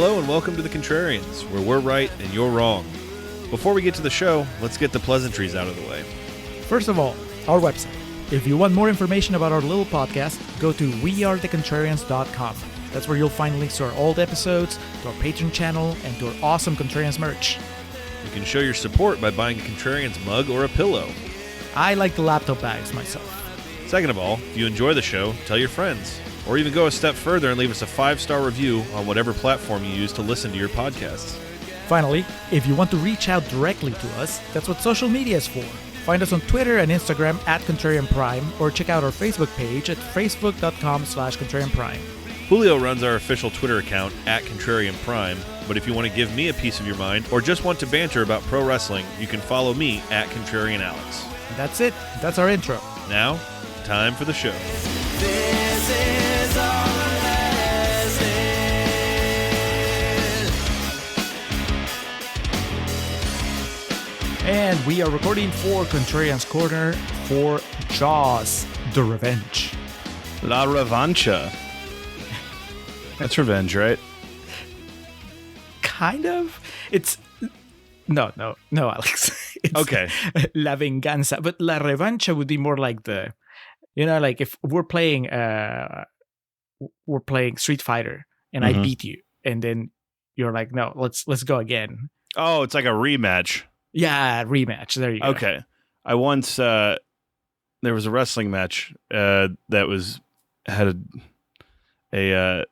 Hello and welcome to the Contrarians, where we're right and you're wrong. Before we get to the show, let's get the pleasantries out of the way. First of all, our website. If you want more information about our little podcast, go to wearethecontrarians.com. That's where you'll find links to our old episodes, to our Patreon channel, and to our awesome Contrarians merch. You can show your support by buying a Contrarians mug or a pillow. I like the laptop bags myself. Second of all, if you enjoy the show, tell your friends. Or even go a step further and leave us a 5-star review on whatever platform you use to listen to your podcasts. Finally, if you want to reach out directly to us, that's what social media is for. Find us on Twitter and Instagram at Contrarian Prime, or check out our Facebook page at facebook.com/Contrarian Prime. Julio runs our official Twitter account at Contrarian Prime, but if you want to give me a piece of your mind or just want to banter about pro wrestling, you can follow me at Contrarian Alex. And that's it. That's our intro. Now, time for the show. This is all And we are recording for Contrarians Corner for Jaws, The Revenge. La Revancha. That's revenge, right? Kind of. It's... No, Alex. It's Okay. La Venganza. But La Revancha would be more like the... You know, like if we're playing Street Fighter and I beat you, and then you're like, no, let's go again. Oh, it's like a rematch. Yeah, rematch. There you go. Okay. I once there was a wrestling match that had a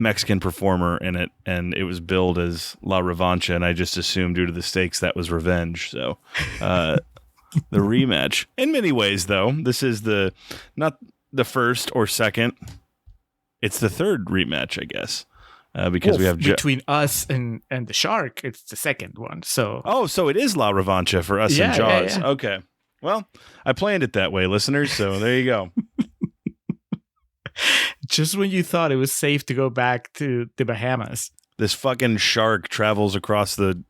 Mexican performer in it, and it was billed as La Revancha, and I just assumed due to the stakes that was revenge. So the rematch. In many ways, though, this is not the first or second. It's the third rematch, I guess. Because we have between us and the shark, it's the second one. So so it is La Revancha for us and Jaws. Yeah. Okay. Well, I planned it that way, listeners. So there you go. Just when you thought it was safe to go back to the Bahamas, this fucking shark travels across the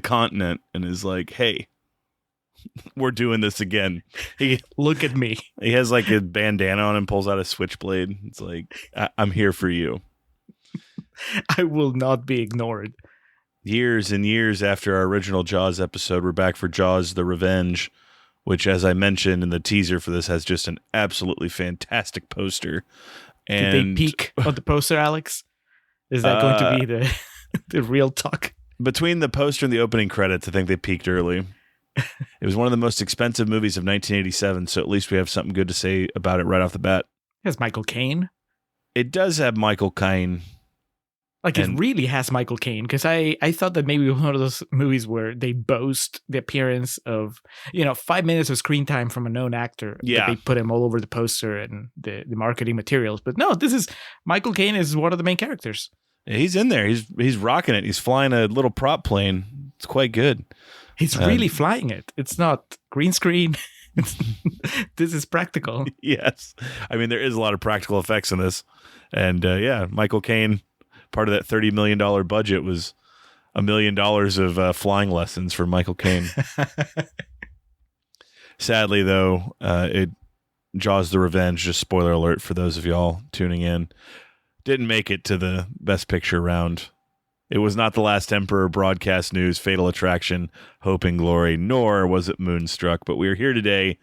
continent and is like, "Hey, we're doing this again." Look at me. He has like a bandana on and pulls out a switchblade. It's like, I'm here for you. I will not be ignored. Years and years after our original Jaws episode, we're back for Jaws, The Revenge, which, as I mentioned in the teaser for this, has just an absolutely fantastic poster. And did they peek on the poster, Alex? Is that going to be the real talk? Between the poster and the opening credits, I think they peaked early. It was one of the most expensive movies of 1987, so at least we have something good to say about it right off the bat. It has Michael Caine. It does have Michael Caine. Like, it really has Michael Caine, because I thought that maybe one of those movies where they boast the appearance of, 5 minutes of screen time from a known actor. Yeah. They put him all over the poster and the marketing materials. But no, this is Michael Caine is one of the main characters. He's in there. He's rocking it. He's flying a little prop plane. It's quite good. He's really flying it. It's not green screen. This is practical. Yes. I mean, there is a lot of practical effects in this. And Michael Caine, part of that $30 million budget was $1 million of flying lessons for Michael Caine. Sadly, though, Jaws the Revenge, just spoiler alert for those of y'all tuning in, didn't make it to the Best Picture round. It was not The Last Emperor, Broadcast News, Fatal Attraction, Hope and Glory, nor was it Moonstruck. But we are here today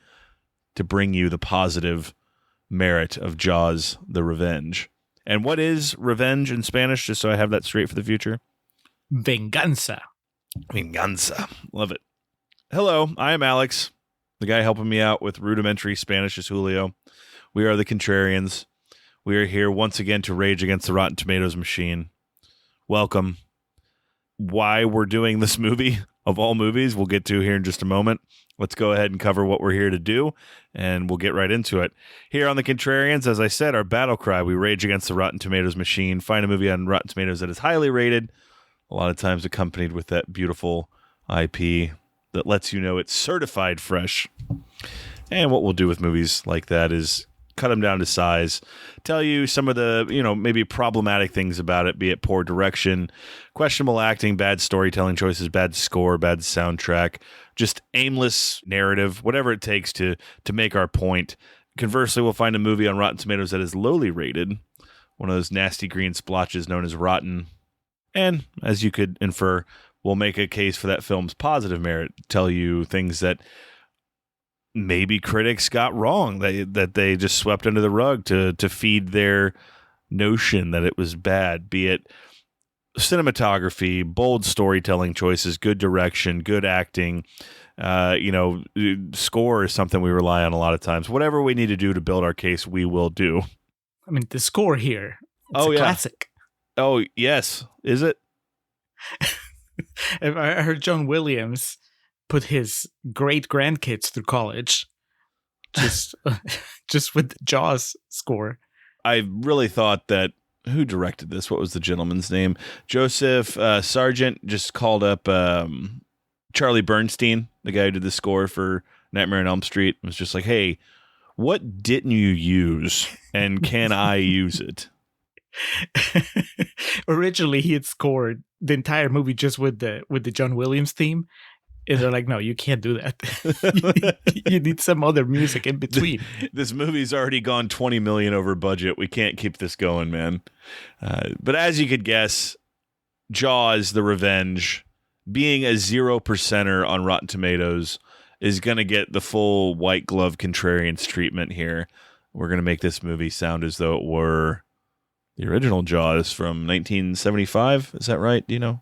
to bring you the positive merit of Jaws the Revenge. And what is revenge in Spanish, just so I have that straight for the future? Venganza. Venganza. Love it. Hello, I am Alex. The guy helping me out with rudimentary Spanish is Julio. We are the Contrarians. We are here once again to rage against the Rotten Tomatoes machine. Welcome. Why we're doing this movie, of all movies, we'll get to here in just a moment. Let's go ahead and cover what we're here to do, and we'll get right into it. Here on the Contrarians, as I said, our battle cry, we rage against the Rotten Tomatoes machine. Find a movie on Rotten Tomatoes that is highly rated, a lot of times accompanied with that beautiful IP that lets you know it's certified fresh. And what we'll do with movies like that is cut them down to size, tell you some of the, maybe problematic things about it, be it poor direction, questionable acting, bad storytelling choices, bad score, bad soundtrack, just aimless narrative, whatever it takes to make our point. Conversely, we'll find a movie on Rotten Tomatoes that is lowly rated, one of those nasty green splotches known as rotten, And as you could infer, we'll make a case for that film's positive merit, tell you things that maybe critics got wrong, that they just swept under the rug to feed their notion that it was bad, be it cinematography, bold storytelling choices, good direction, good acting, score is something we rely on a lot of times. Whatever we need to do to build our case, we will do. I mean, the score here, it's a classic. Oh, yes. Is it? I heard John Williams put his great-grandkids through college just with the Jaws score. I really thought that, who directed this? What was the gentleman's name? Joseph Sargent just called up Charlie Bernstein, the guy who did the score for Nightmare on Elm Street. It was just like, hey, what didn't you use, and can I use it? Originally, he had scored the entire movie just with the John Williams theme. And they're like, no, you can't do that. You need some other music in between. This movie's already gone $20 million over budget. We can't keep this going, man. But as you could guess, Jaws: The Revenge, being a 0%er on Rotten Tomatoes, is going to get the full white glove contrarians treatment here. We're going to make this movie sound as though it were the original Jaws from 1975. Is that right? Do you know?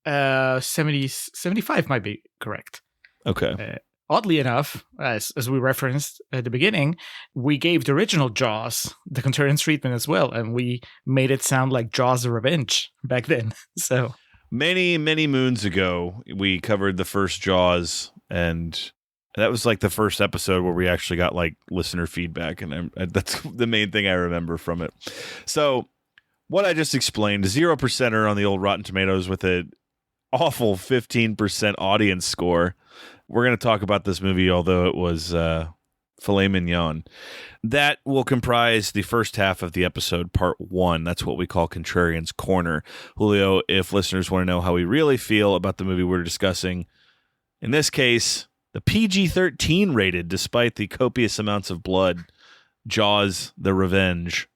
75 might be correct. Okay. Oddly enough, as we referenced at the beginning, we gave the original Jaws the Contrarians treatment as well, and we made it sound like Jaws: The Revenge back then. So many, many moons ago, we covered the first Jaws, and that was like the first episode where we actually got like listener feedback, and that's the main thing I remember from it. So what I just explained, 0%er on the old Rotten Tomatoes with an awful 15% audience score. We're going to talk about this movie, although it was filet mignon. That will comprise the first half of the episode, part 1. That's what we call Contrarians Corner. Julio, if listeners want to know how we really feel about the movie we're discussing, in this case, the PG-13 rated, despite the copious amounts of blood, Jaws: The Revenge.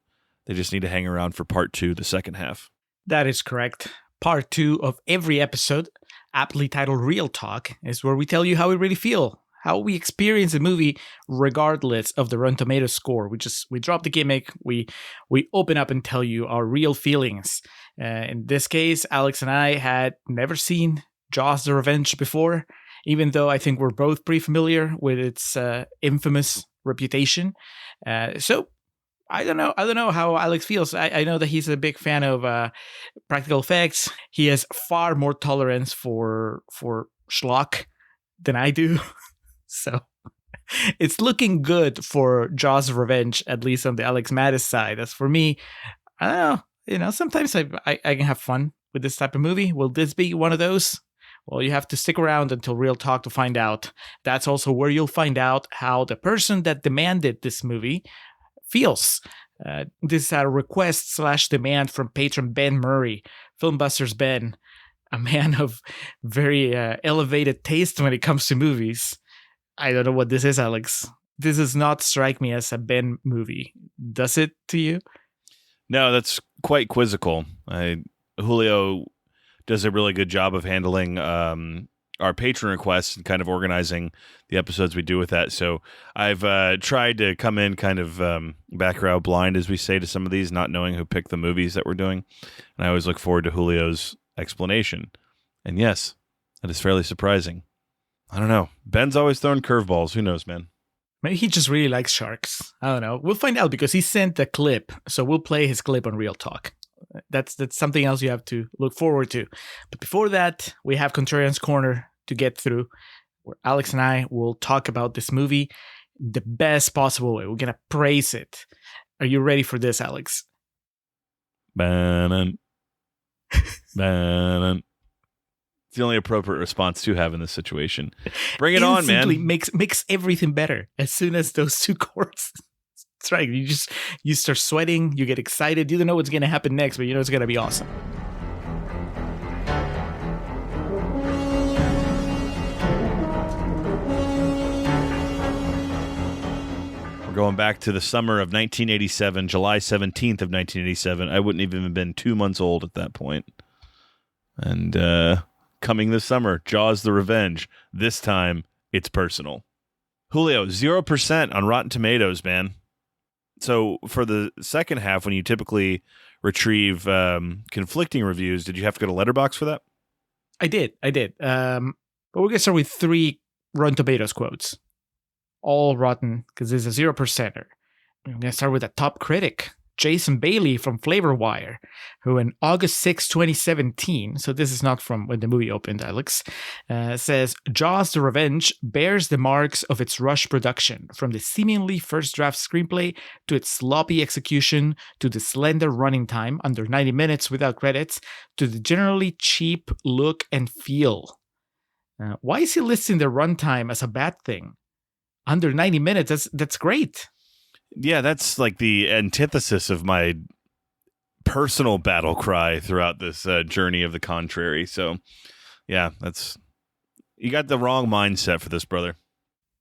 They just need to hang around for part 2, the second half. That is correct. Part 2 of every episode, aptly titled Real Talk, is where we tell you how we really feel, how we experience a movie regardless of the Rotten Tomatoes score. We drop the gimmick, we open up and tell you our real feelings. In this case, Alex and I had never seen Jaws: The Revenge before, even though I think we're both pretty familiar with its infamous reputation. So I don't know how Alex feels. I know that he's a big fan of practical effects. He has far more tolerance for schlock than I do. So it's looking good for Jaws: Revenge, at least on the Alex Mattis side. As for me, I don't know. Sometimes I can have fun with this type of movie. Will this be one of those? Well, you have to stick around until Real Talk to find out. That's also where you'll find out how the person that demanded this movie feels. This is a request/demand from patron Ben Murray, Filmbusters Ben, a man of very elevated taste when it comes to movies. I don't know what this is, Alex. This does not strike me as a Ben movie. Does it to you? No, that's quite quizzical. Julio does a really good job of handling our patron requests and kind of organizing the episodes we do with that. So I've tried to come in kind of background blind, as we say, to some of these, not knowing who picked the movies that we're doing. And I always look forward to Julio's explanation. And yes, that is fairly surprising. I don't know. Ben's always throwing curveballs. Who knows, man? Maybe he just really likes sharks. I don't know. We'll find out because he sent a clip. So we'll play his clip on Real Talk. That's something else you have to look forward to. But before that, we have Contrarians Corner to get through, where Alex and I will talk about this movie the best possible way. We're going to praise it. Are you ready for this, Alex? Bannon. Bannon. It's the only appropriate response to have in this situation. Bring it on, man. Makes everything better as soon as those two chords. That's right. You start sweating. You get excited. You don't know what's going to happen next, but you know it's going to be awesome. We're going back to the summer of 1987, July 17th of 1987. I wouldn't even have been 2 months old at that point. And coming this summer, Jaws the Revenge. This time, it's personal. Julio, 0% on Rotten Tomatoes, man. So for the second half, when you typically retrieve conflicting reviews, did you have to go to Letterboxd for that? I did. But we're going to start with 3 Rotten Tomatoes quotes. All rotten, because it's a 0%er. I'm going to start with a top critic, Jason Bailey from Flavor Wire, who in August 6, 2017, so this is not from when the movie opened, Alex, says, Jaws the Revenge bears the marks of its rush production, from the seemingly first draft screenplay to its sloppy execution, to the slender running time, under 90 minutes without credits, to the generally cheap look and feel. Why is he listing the runtime as a bad thing? Under 90 minutes, that's great. Yeah, that's like the antithesis of my personal battle cry throughout this journey of the contrary. So, yeah, you got the wrong mindset for this, brother.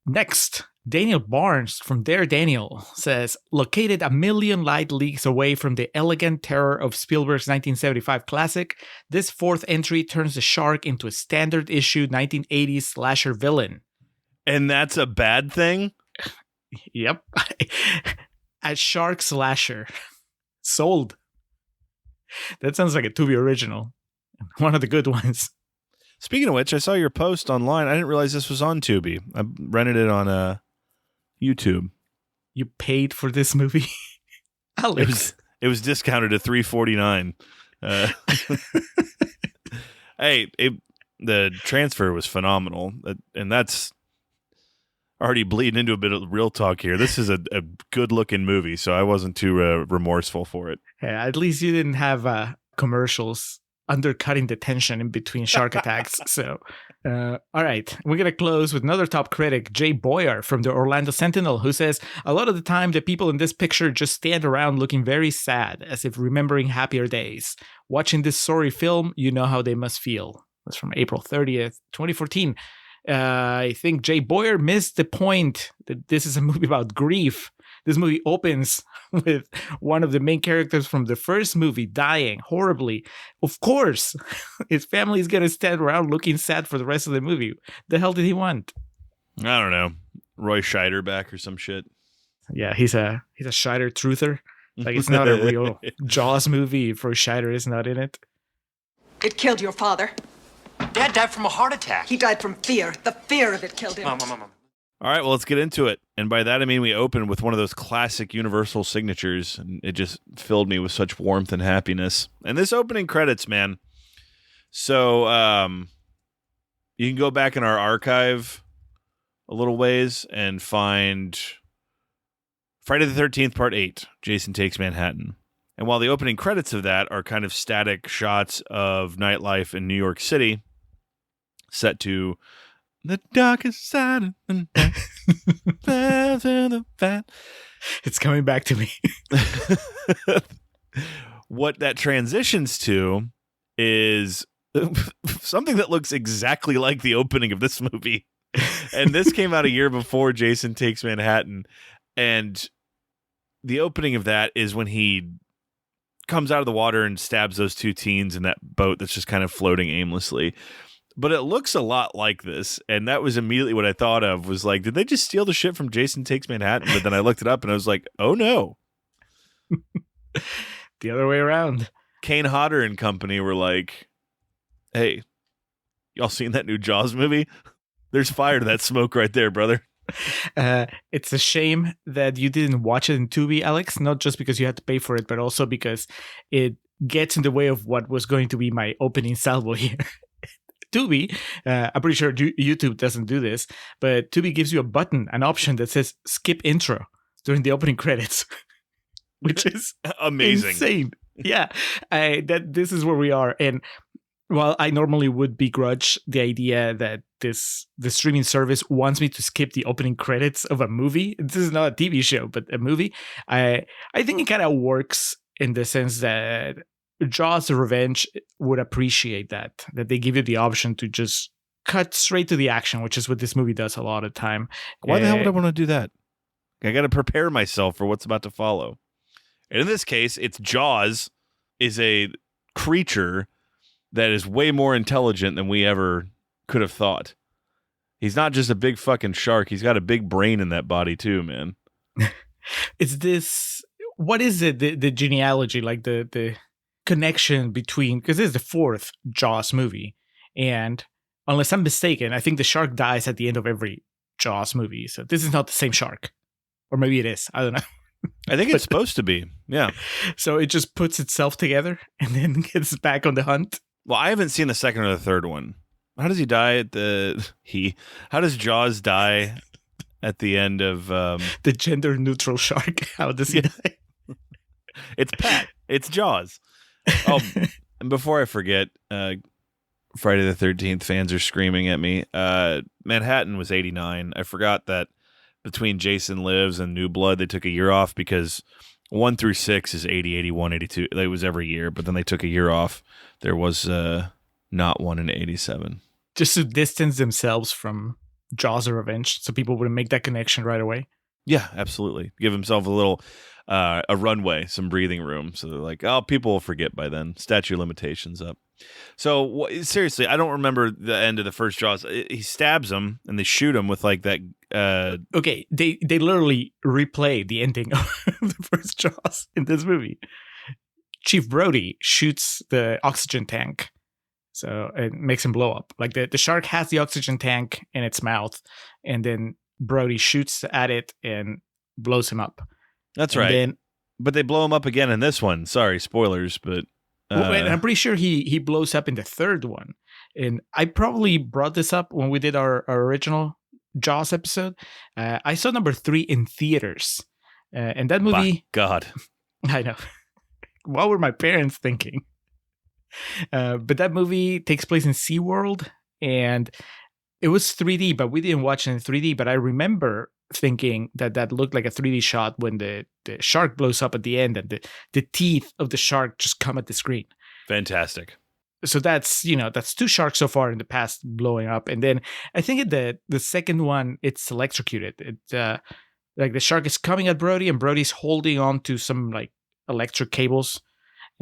Next, Daniel Barnes from Dare Daniel says, located a million light leagues away from the elegant terror of Spielberg's 1975 classic, this fourth entry turns the shark into a standard issue 1980s slasher villain. And that's a bad thing? Yep. A shark slasher. Sold. That sounds like a Tubi original. One of the good ones. Speaking of which, I saw your post online. I didn't realize this was on Tubi. I rented it on YouTube. You paid for this movie? Alex. It was discounted to $3.49. Hey, the transfer was phenomenal. And that's already bleeding into a bit of real talk here. This is a good-looking movie, so I wasn't too remorseful for it. Yeah, at least you didn't have commercials undercutting the tension in between shark attacks. So, all right. We're going to close with another top critic, Jay Boyer from the Orlando Sentinel, who says, a lot of the time, the people in this picture just stand around looking very sad, as if remembering happier days. Watching this sorry film, you know how they must feel. That's from April 30th, 2014. I think Jay Boyer missed the point that this is a movie about grief. This movie opens with one of the main characters from the first movie dying horribly. Of course, his family is going to stand around looking sad for the rest of the movie. The hell did he want? I don't know. Roy Scheider back or some shit. Yeah, he's a Scheider truther. Like, it's not a real Jaws movie if Roy Scheider is not in it. It killed your father. Dad died from a heart attack. He died from fear. The fear of it killed him. Mom. All right, well, let's get into it. And by that, I mean we open with one of those classic Universal signatures, and it just filled me with such warmth and happiness. And this opening credits, man. So you can go back in our archive a little ways and find Friday the 13th, Part 8, Jason Takes Manhattan. And while the opening credits of that are kind of static shots of nightlife in New York City, set to the darkest side of the night. It's coming back to me. What that transitions to is something that looks exactly like the opening of this movie. And this came out a year before Jason Takes Manhattan. And the opening of that is when he comes out of the water and stabs those 2 teens in that boat that's just kind of floating aimlessly. But it looks a lot like this, and that was immediately what I thought of, was like, did they just steal the shit from Jason Takes Manhattan? But then I looked it up, and I was like, oh no. The other way around. Kane Hodder and company were like, hey, y'all seen that new Jaws movie? There's fire to that smoke right there, brother. It's a shame that you didn't watch it in Tubi, Alex, not just because you had to pay for it, but also because it gets in the way of what was going to be my opening salvo here. Tubi, I'm pretty sure YouTube doesn't do this, but Tubi gives you a button, an option that says skip intro during the opening credits, which is amazing. Insane. Yeah, this is where we are. And while I normally would begrudge the idea that the streaming service wants me to skip the opening credits of a movie, this is not a TV show, but a movie, I think it kind of works in the sense that Jaws the Revenge would appreciate that they give you the option to just cut straight to the action, which is what this movie does a lot of time. Why the hell would I want to do that? I got to prepare myself for what's about to follow. And in this case, it's Jaws is a creature that is way more intelligent than we ever could have thought. He's not just a big fucking shark. He's got a big brain in that body too, man. It's this. What is it? The genealogy, like the connection between, because this is the fourth Jaws movie, and unless I'm mistaken, I think the shark dies at the end of every Jaws movie. So this is not the same shark, or maybe it is. I don't know. I think it's supposed to be. Yeah. So it just puts itself together and then gets back on the hunt. Well, I haven't seen the second or the third one. How does he die at how does Jaws die at the end of the gender neutral shark? How does he die? It's Pat. It's Jaws. Oh, and before I forget, Friday the 13th fans are screaming at me. Manhattan was 89. I forgot that between Jason Lives and New Blood, they took a year off because 1 through 6 is 80, 81, 82. It was every year, but then they took a year off. There was not one in 87. Just to distance themselves from Jaws of Revenge, so people wouldn't make that connection right away. Yeah, absolutely. Give himself a little a runway, some breathing room. So they're like, oh, people will forget by then. Statute of limitations up. So seriously, I don't remember the end of the first Jaws. He stabs him and they shoot him with like that. Okay, they literally replay the ending of the first Jaws in this movie. Chief Brody shoots the oxygen tank, so it makes him blow up. Like the shark has the oxygen tank in its mouth, and then Brody shoots at it and blows him up. That's and right. Then, but they blow him up again in this one. Sorry, spoilers, but and I'm pretty sure he blows up in the third one. And I probably brought this up when we did our original Jaws episode. I saw number 3 in theaters, and that movie. By God, I know. What were my parents thinking? But that movie takes place in SeaWorld, and it was 3D, but we didn't watch it in 3D. But I remember thinking that looked like a 3D shot when the shark blows up at the end and the teeth of the shark just come at the screen. Fantastic. So that's 2 sharks so far in the past blowing up. And then I think the second one, it's electrocuted. It like the shark is coming at Brody and Brody's holding on to some like electric cables,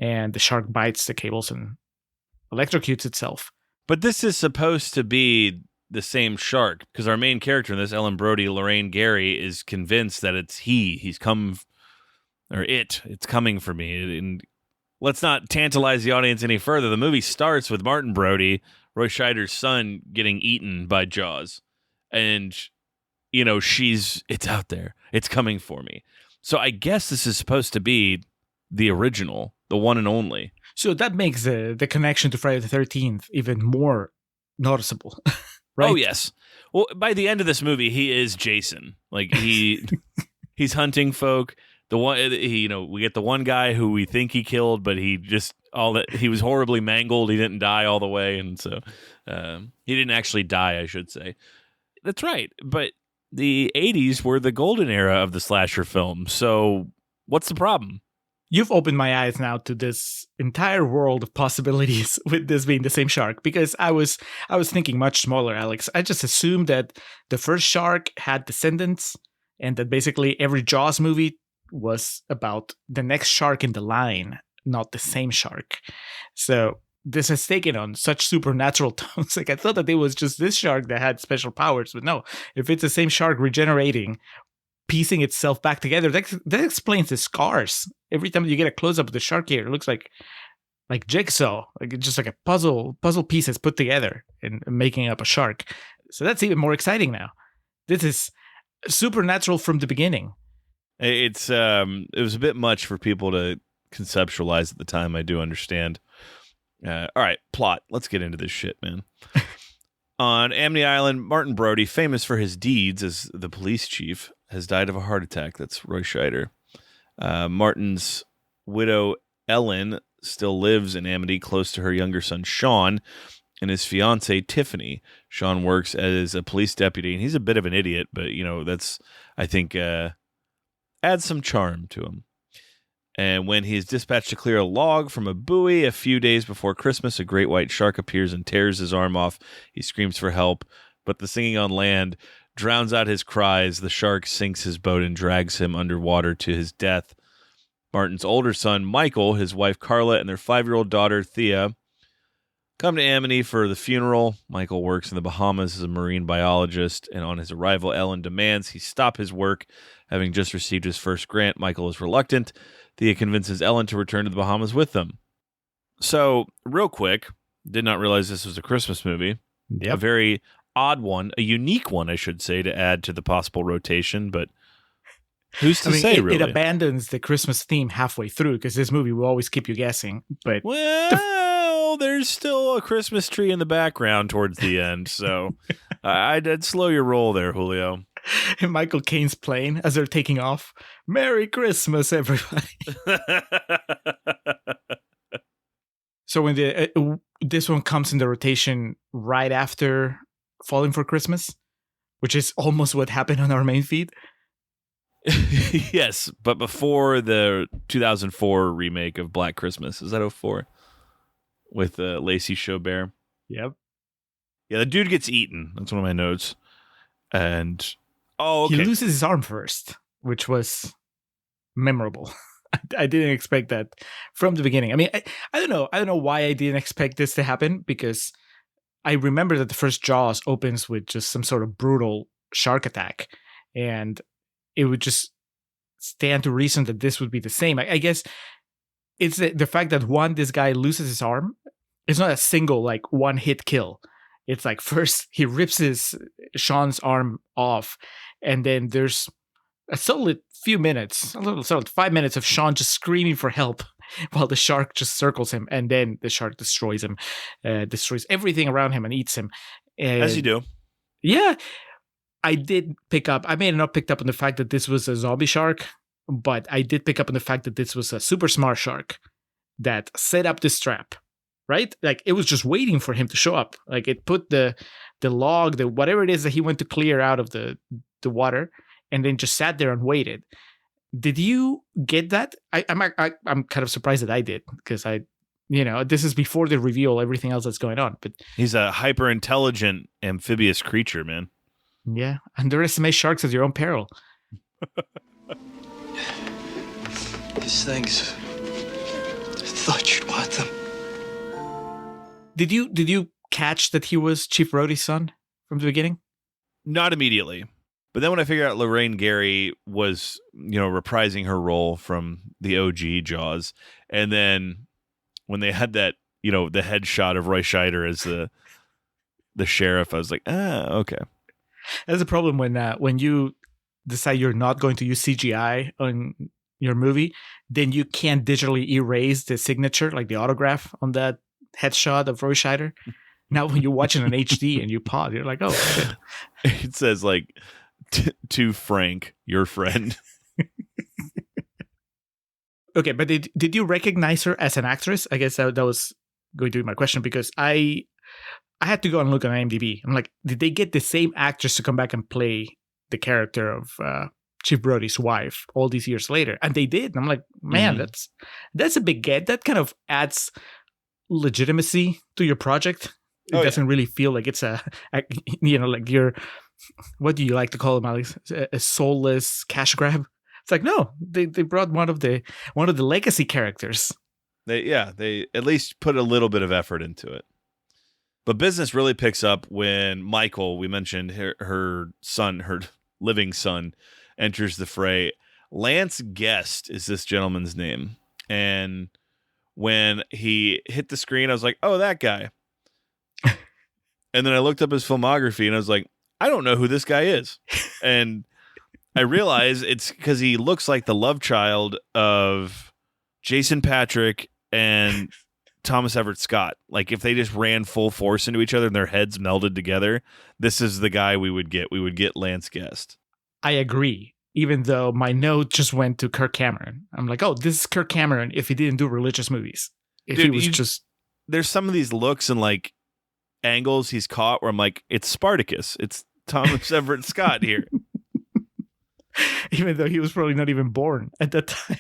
and the shark bites the cables and electrocutes itself. But this is supposed to be the same shark because our main character in this, Ellen Brody, Lorraine Gary, is convinced that it's he's come, or it's coming for me. And let's not tantalize the audience any further. The movie starts with Martin Brody, Roy Scheider's son, getting eaten by Jaws. And, it's out there. It's coming for me. So I guess this is supposed to be the original, the one and only. So that makes the connection to Friday the 13th even more noticeable, right? Oh, yes. Well, by the end of this movie, he is Jason. Like, he's hunting folk. The one, we get the one guy who we think he killed, but he was horribly mangled. He didn't die all the way. And so he didn't actually die, I should say. That's right. But the 80s were the golden era of the slasher film. So what's the problem? You've opened my eyes now to this entire world of possibilities with this being the same shark, because I was thinking much smaller, Alex. I just assumed that the first shark had descendants and that basically every Jaws movie was about the next shark in the line, not the same shark. So this has taken on such supernatural tones. Like I thought that it was just this shark that had special powers, but no, if it's the same shark regenerating, piecing itself back together, that explains the scars. Every time you get a close up of the shark here, it looks like jigsaw, like it's just like a puzzle pieces put together and making up a shark. So that's even more exciting now. This is supernatural from the beginning. It was a bit much for people to conceptualize at the time. I do understand. All right, plot. Let's get into this shit, man. On Amity Island, Martin Brody, famous for his deeds as the police chief, has died of a heart attack. That's Roy Scheider. Martin's widow, Ellen, still lives in Amity close to her younger son, Sean, and his fiancée, Tiffany. Sean works as a police deputy, and he's a bit of an idiot, but, that's, I think, adds some charm to him. And when he is dispatched to clear a log from a buoy a few days before Christmas, a great white shark appears and tears his arm off. He screams for help, but the singing on land drowns out his cries. The shark sinks his boat and drags him underwater to his death. Martin's older son, Michael, his wife, Carla, and their 5-year-old daughter, Thea, come to Amity for the funeral. Michael works in the Bahamas as a marine biologist, and on his arrival, Ellen demands he stop his work. Having just received his first grant, Michael is reluctant. Thea convinces Ellen to return to the Bahamas with them. So, real quick, did not realize this was a Christmas movie. Yep. A very odd one, a unique one, I should say, to add to the possible rotation, but who's to say, really? It abandons the Christmas theme halfway through, because this movie will always keep you guessing. But well, there's still a Christmas tree in the background towards the end, so I'd slow your roll there, Julio. Michael Caine's plane as they're taking off. Merry Christmas, everybody. So when this one comes in the rotation right after Falling for Christmas, which is almost what happened on our main feed. Yes, but before the 2004 remake of Black Christmas. Is that 04? With Lacey Chabert. Yep. Yeah, the dude gets eaten. That's one of my notes. And, okay. He loses his arm first, which was memorable. I didn't expect that from the beginning. I mean, I don't know. I don't know why I didn't expect this to happen, because I remember that the first Jaws opens with just some sort of brutal shark attack, and it would just stand to reason that this would be the same. I guess it's the fact that this guy loses his arm. It's not a single, like, one-hit kill. It's like first he rips Sean's arm off, and then there's a solid 5 minutes of Sean just screaming for help while the shark just circles him, and then the shark destroys him, destroys everything around him and eats him. As you do. Yeah. I did pick up, I may have not picked up on the fact that this was a zombie shark, but I did pick up on the fact that this was a super smart shark that set up this trap, right? Like, it was just waiting for him to show up. Like, it put the log, whatever it is that he went to clear out of the water, and then just sat there and waited. Did you get that? I'm kind of surprised that I did, because this is before they reveal everything else that's going on. But he's a hyper intelligent amphibious creature, man. Yeah, underestimate sharks at your own peril. These things. I thought you'd want them. Did you catch that he was Chief Rhodey's son from the beginning? Not immediately. But then when I figured out Lorraine Gary was, reprising her role from the OG Jaws, and then when they had that, the headshot of Roy Scheider as the sheriff, I was like, okay. That's the problem when you decide you're not going to use CGI on your movie, then you can't digitally erase the signature, like the autograph on that headshot of Roy Scheider. Now when you're watching an HD and you pause, you're like, oh, shit. It says like, to Frank, your friend. Okay, but did you recognize her as an actress? I guess that was going to be my question, because I had to go and look on IMDb. I'm like, did they get the same actress to come back and play the character of Chief Brody's wife all these years later? And they did. And I'm like, man, that's a big get. That kind of adds legitimacy to your project. It doesn't really feel like it's like you're, what do you like to call them, Alex? A soulless cash grab. It's like, no, they brought one of the legacy characters. They at least put a little bit of effort into it. But business really picks up when Michael, we mentioned her son, her living son, enters the fray. Lance Guest is this gentleman's name. And when he hit the screen, I was like, oh, that guy. And then I looked up his filmography and I was like, I don't know who this guy is. And I realize it's because he looks like the love child of Jason Patrick and Thomas Everett Scott. Like, if they just ran full force into each other and their heads melded together, this is the guy we would get. We would get Lance Guest. I agree, even though my note just went to Kirk Cameron. I'm like, oh, this is Kirk Cameron if he didn't do religious movies. If Dude, he was just... There's some of these looks and, like, angles he's caught where I'm like, it's Spartacus. It's Thomas Everett Scott here. Even though he was probably not even born at that time.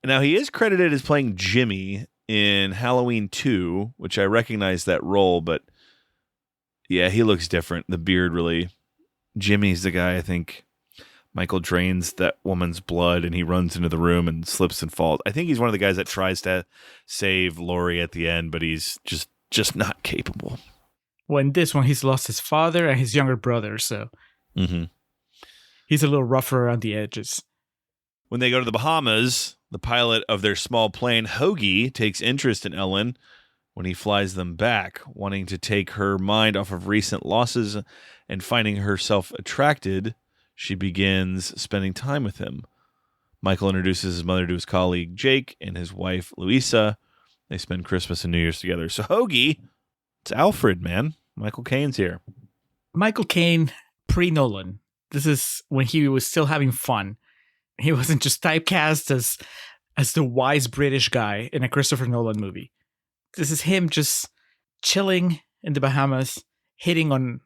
Now, he is credited as playing Jimmy in Halloween 2, which I recognize that role, but yeah, he looks different. The beard really Jimmy's the guy, I think Michael drains that woman's blood and he runs into the room and slips and falls. I think he's one of the guys that tries to save Laurie at the end, but he's just not capable. Well, in this one, he's lost his father and his younger brother, so he's a little rougher around the edges. When they go to the Bahamas, the pilot of their small plane, Hoagie, takes interest in Ellen when he flies them back, wanting to take her mind off of recent losses and finding herself attracted. She begins spending time with him. Michael introduces his mother to his colleague, Jake, and his wife, Louisa. They spend Christmas and New Year's together. So Hoagie, it's Alfred, man. Michael Caine's here. Michael Caine, pre-Nolan. This is when he was still having fun. He wasn't just typecast as the wise British guy in a Christopher Nolan movie. This is him just chilling in the Bahamas, hitting on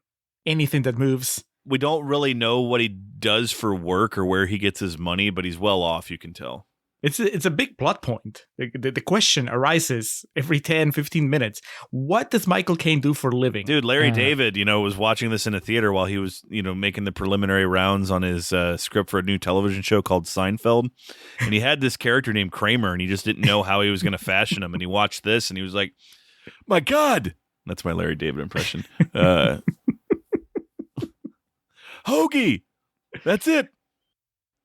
anything that moves. We don't really know what he does for work or where he gets his money, but he's well off, you can tell. It's a big plot point. The question arises every 10, 15 minutes. What does Michael Caine do for a living? Dude, Larry David, was watching this in a theater while he was, making the preliminary rounds on his script for a new television show called Seinfeld. And he had this character named Kramer, and he just didn't know how he was going to fashion him. And he watched this, and he was like, my God. That's my Larry David impression. Hoagie. That's it.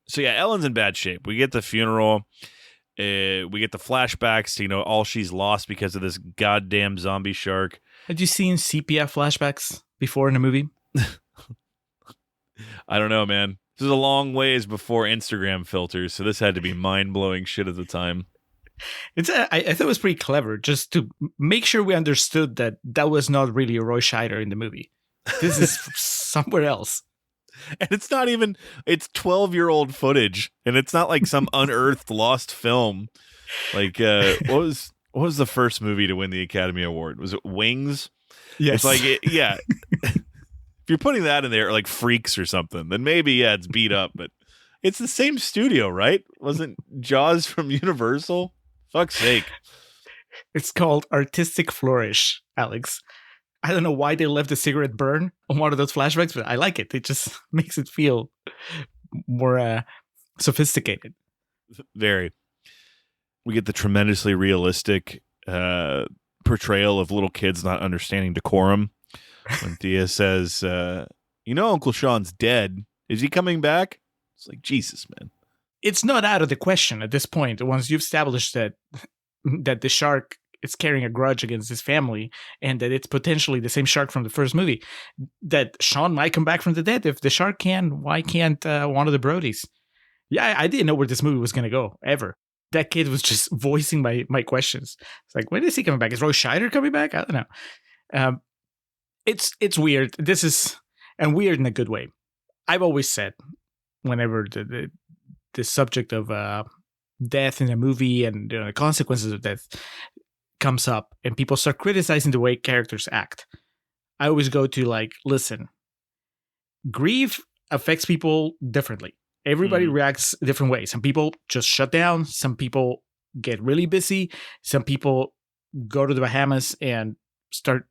So yeah, Ellen's in bad shape. We get the funeral. We get the flashbacks to, all she's lost because of this goddamn zombie shark. Had you seen sepia flashbacks before in a movie? I don't know, man. This is a long ways before Instagram filters, so this had to be mind-blowing shit at the time. I thought it was pretty clever, just to make sure we understood that was not really Roy Scheider in the movie. This is somewhere else. And it's not even, it's 12-year-old footage, and it's not like some unearthed lost film. Like, what was the first movie to win the Academy Award? Was it Wings? Yes. It's like, if you're putting that in there, like Freaks or something, then maybe, it's beat up, but it's the same studio, right? Wasn't Jaws from Universal? Fuck's sake. It's called Artistic Flourish, Alex. I don't know why they left the cigarette burn on one of those flashbacks, but I like it. It just makes it feel more sophisticated. Very. We get the tremendously realistic portrayal of little kids not understanding decorum. When Thea says, Uncle Sean's dead. Is he coming back? It's like, Jesus, man. It's not out of the question at this point. Once you've established that the shark is carrying a grudge against his family, and that it's potentially the same shark from the first movie, that Sean might come back from the dead. If the shark can, why can't one of the Brodies? Yeah, I didn't know where this movie was going to go, ever. That kid was just voicing my questions. It's like, when is he coming back? Is Roy Scheider coming back? I don't know. It's weird. This is, and weird in a good way. I've always said, whenever the subject of death in a movie and the consequences of death comes up and people start criticizing the way characters act, I always go to listen, grief affects people differently. Everybody reacts different ways. Some people just shut down. Some people get really busy. Some people go to the Bahamas and start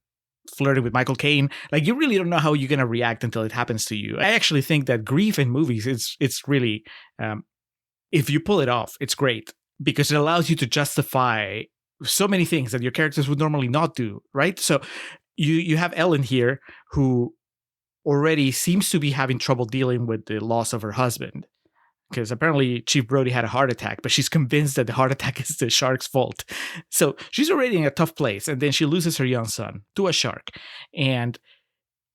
flirting with Michael Caine. You really don't know how you're going to react until it happens to you. I actually think that grief in movies, it's really, if you pull it off, it's great because it allows you to justify so many things that your characters would normally not do, right? So you have Ellen here, who already seems to be having trouble dealing with the loss of her husband, because apparently Chief Brody had a heart attack, but she's convinced that the heart attack is the shark's fault. So she's already in a tough place, and then she loses her young son to a shark. And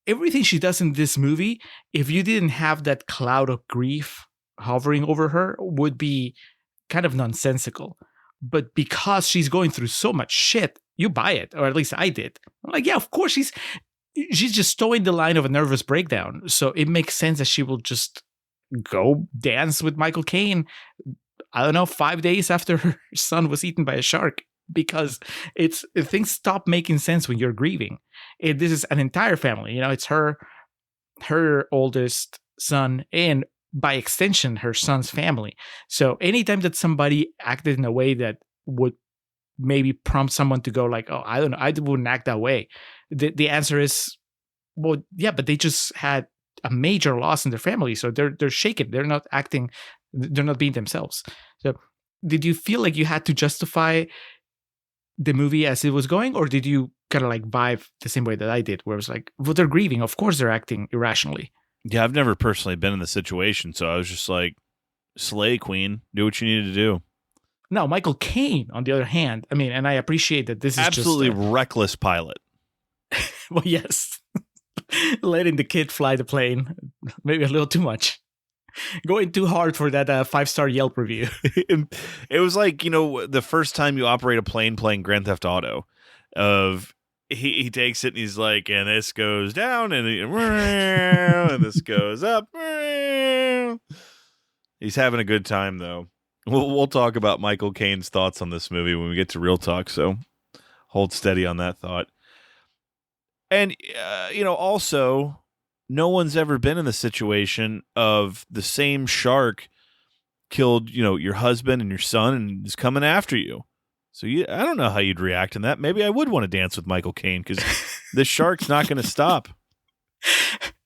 everything she does in this movie, if you didn't have that cloud of grief hovering over her, would be kind of nonsensical. But because she's going through so much shit, you buy it, or at least I did. I'm like, yeah, of course she's just towing the line of a nervous breakdown. So it makes sense that she will just go dance with Michael Caine, I don't know, 5 days after her son was eaten by a shark, because things stop making sense when you're grieving. This is an entire family. It's her oldest son, and by extension, her son's family. So anytime that somebody acted in a way that would maybe prompt someone to go oh, I don't know, I wouldn't act that way. The answer is, well, yeah, but they just had a major loss in their family. So they're shaken. They're not acting. They're not being themselves. So did you feel like you had to justify the movie as it was going, or did you kind of like vibe the same way that I did, where it was like, well, they're grieving. Of course they're acting irrationally. Yeah, I've never personally been in the situation, so I was just like, slay, queen. Do what you needed to do. Now, Michael Caine, on the other hand, I mean, and I appreciate that this is absolutely just reckless pilot. well, yes. Letting the kid fly the plane, maybe a little too much. Going too hard for that 5-star Yelp review. It was like, the first time you operate a plane playing Grand Theft Auto, of he takes it and he's like, and this goes down and and this goes up. He's having a good time, though. We'll talk about Michael Caine's thoughts on this movie when we get to Real Talk, so hold steady on that thought. And, also, no one's ever been in the situation of the same shark killed, your husband and your son and is coming after you. So I don't know how you'd react in that. Maybe I would want to dance with Michael Caine because this shark's not going to stop.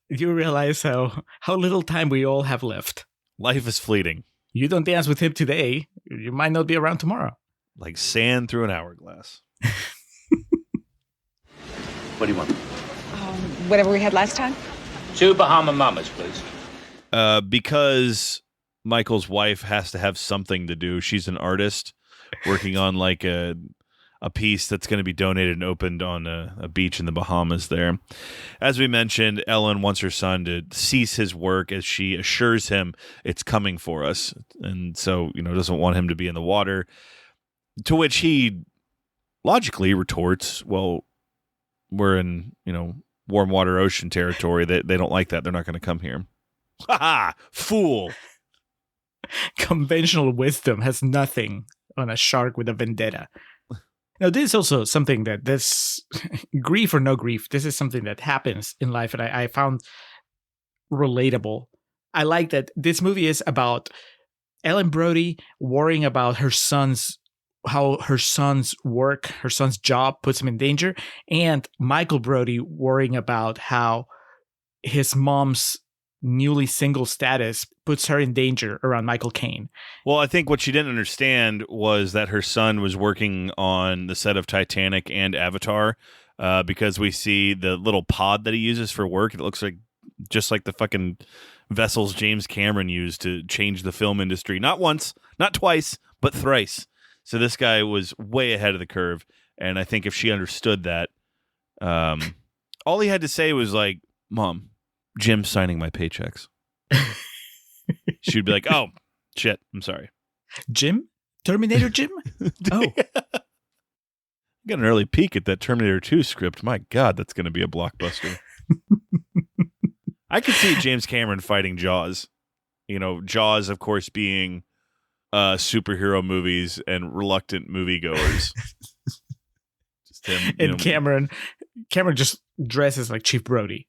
You realize how little time we all have left. Life is fleeting. You don't dance with him today, you might not be around tomorrow. Like sand through an hourglass. What do you want? Whatever we had last time. 2 Bahama Mamas, please. Because Michael's wife has to have something to do. She's an artist working on like a piece that's going to be donated and opened on a beach in the Bahamas there. As we mentioned, Ellen wants her son to cease his work as she assures him it's coming for us. And so, doesn't want him to be in the water. To which he logically retorts, well, we're in, warm water ocean territory. They don't like that. They're not going to come here. Ha ha! Fool! Conventional wisdom has nothing on a shark with a vendetta. Now, this is also something that this grief or no grief, this is something that happens in life, and I found relatable. I like that this movie is about Ellen Brody worrying about how her son's work, her son's job puts him in danger, and Michael Brody worrying about how his mom's newly single status puts her in danger around Michael Caine. Well, I think what she didn't understand was that her son was working on the set of Titanic and Avatar, because we see the little pod that he uses for work. It looks like just like the fucking vessels James Cameron used to change the film industry. Not once, not twice, but thrice. So this guy was way ahead of the curve. And I think if she understood that, all he had to say was like, Mom, Jim's signing my paychecks. She'd be like, oh, shit, I'm sorry. Jim? Terminator Jim? Oh. Got an early peek at that Terminator 2 script. My God, that's going to be a blockbuster. I could see James Cameron fighting Jaws. Jaws, of course, being superhero movies and reluctant moviegoers. Just him, and Cameron just dresses like Chief Brody.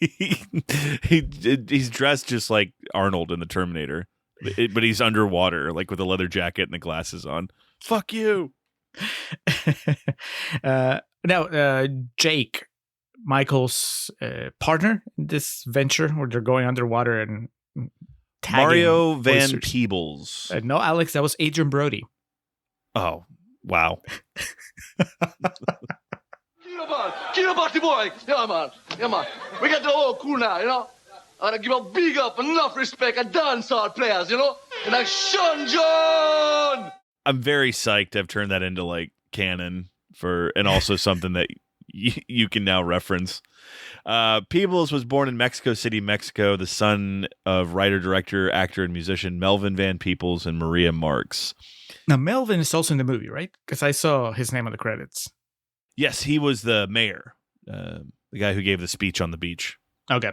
He's dressed just like Arnold in the Terminator, but he's underwater, like with a leather jacket and the glasses on. Fuck you. Now, Jake, Michael's partner in this venture where they're going underwater and tagging Mario Van oysters. Peebles. No, Alex, that was Adrian Brody. Oh, wow. Keep up, boy. Yeah, man. We got the whole crew now, And I give a big up, enough respect, and dancehall players, And I shun John. I'm very psyched. I've turned that into like canon and also something that you can now reference. Peebles was born in Mexico City, Mexico, the son of writer, director, actor, and musician Melvin Van Peebles and Maria Marks. Now, Melvin is also in the movie, right? Because I saw his name on the credits. Yes, he was the mayor, the guy who gave the speech on the beach. Okay.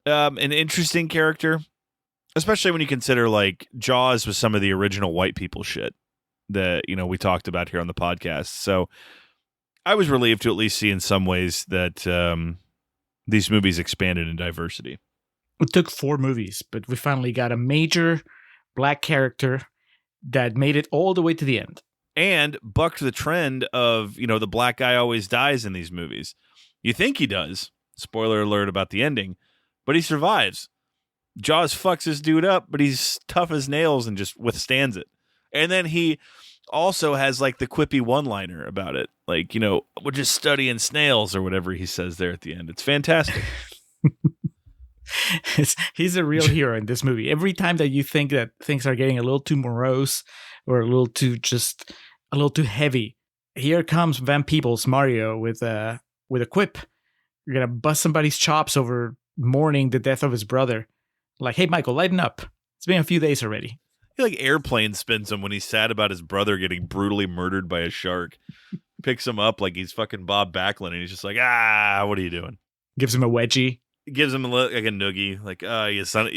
An interesting character, especially when you consider like Jaws was some of the original white people shit that, we talked about here on the podcast. So I was relieved to at least see in some ways that these movies expanded in diversity. It took 4 movies, but we finally got a major black character that made it all the way to the end. And bucked the trend of, the black guy always dies in these movies. You think he does. Spoiler alert about the ending. but he survives. Jaws fucks this dude up, but he's tough as nails and just withstands it. And then he also has like the quippy one-liner about it. Like, we're just studying snails or whatever he says there at the end. It's fantastic. He's a real hero in this movie. Every time that you think that things are getting a little too morose or a little too heavy, here comes Van Peebles, Mario, with a quip. You're going to bust somebody's chops over mourning the death of his brother. Like, hey, Michael, lighten up. It's been a few days already. He like airplane spins him when he's sad about his brother getting brutally murdered by a shark. Picks him up like he's fucking Bob Backlund, and he's just like, what are you doing? Gives him a wedgie. Gives him like a noogie. Like, you son.